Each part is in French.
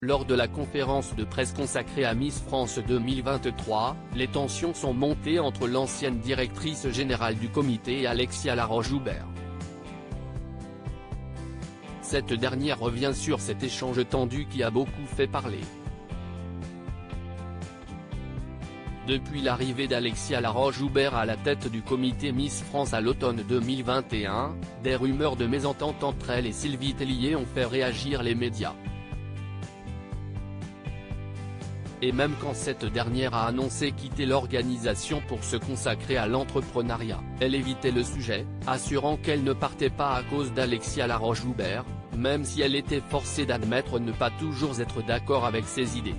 Lors de la conférence de presse consacrée à Miss France 2023, les tensions sont montées entre l'ancienne directrice générale du comité et Alexia Laroche-Joubert. Cette dernière revient sur cet échange tendu qui a beaucoup fait parler. Depuis l'arrivée d'Alexia Laroche-Joubert à la tête du comité Miss France à l'automne 2021, des rumeurs de mésentente entre elle et Sylvie Tellier ont fait réagir les médias. Et même quand cette dernière a annoncé quitter l'organisation pour se consacrer à l'entrepreneuriat, elle évitait le sujet, assurant qu'elle ne partait pas à cause d'Alexia Laroche-Joubert, même si elle était forcée d'admettre ne pas toujours être d'accord avec ses idées.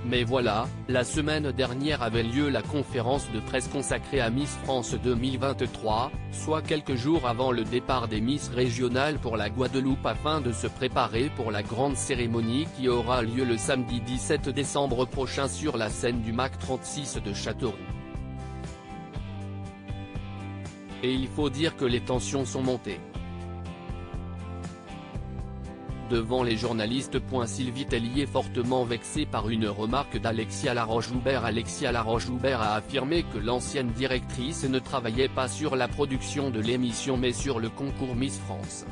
Mais voilà, la semaine dernière avait lieu la conférence de presse consacrée à Miss France 2023, soit quelques jours avant le départ des Miss régionales pour la Guadeloupe afin de se préparer pour la grande cérémonie qui aura lieu le samedi 17 décembre prochain sur la scène du MAC 36 de Châteauroux. Et il faut dire que les tensions sont montées. Devant les journalistes. Sylvie Tellier fortement vexée par une remarque d'Alexia Laroche-Joubert. Alexia Laroche-Joubert a affirmé que l'ancienne directrice ne travaillait pas sur la production de l'émission mais sur le concours Miss France.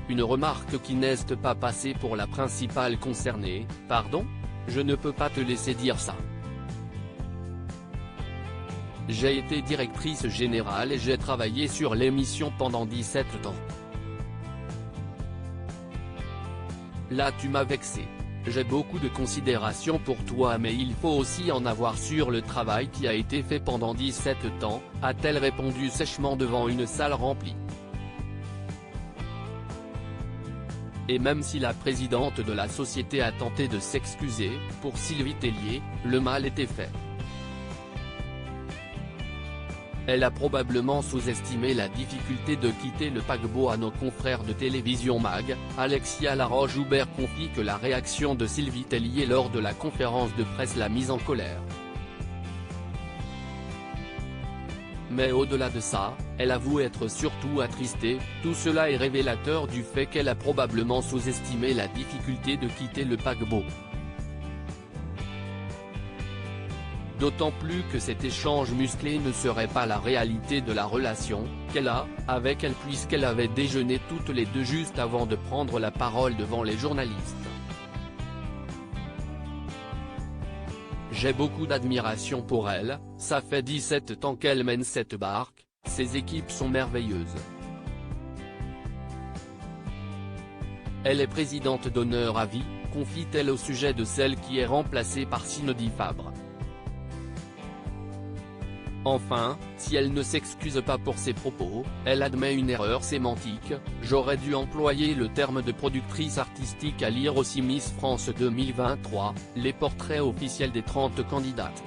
Une remarque qui n'est pas passée pour la principale concernée. « Pardon ? Je ne peux pas te laisser dire ça. J'ai été directrice générale et j'ai travaillé sur l'émission pendant 17 ans. Là tu m'as vexé. J'ai beaucoup de considération pour toi mais il faut aussi en avoir sur le travail qui a été fait pendant 17 ans, a-t-elle répondu sèchement devant une salle remplie. Et même si la présidente de la société a tenté de s'excuser, pour Sylvie Tellier, le mal était fait. Elle a probablement sous-estimé la difficulté de quitter le paquebot à nos confrères de télévision MAG. Alexia Laroche-Joubert confie que la réaction de Sylvie Tellier lors de la conférence de presse l'a mise en colère. Mais au-delà de ça, elle avoue être surtout attristée. Tout cela est révélateur du fait qu'elle a probablement sous-estimé la difficulté de quitter le paquebot. D'autant plus que cet échange musclé ne serait pas la réalité de la relation qu'elle a avec elle puisqu'elle avait déjeuné toutes les deux juste avant de prendre la parole devant les journalistes. J'ai beaucoup d'admiration pour elle, ça fait 17 ans qu'elle mène cette barque, ses équipes sont merveilleuses. Elle est présidente d'honneur à vie, confie-t-elle au sujet de celle qui est remplacée par Cindy Fabre. Enfin, si elle ne s'excuse pas pour ses propos, elle admet une erreur sémantique. J'aurais dû employer le terme de productrice artistique à lire aussi Miss France 2023, les portraits officiels des 30 candidates.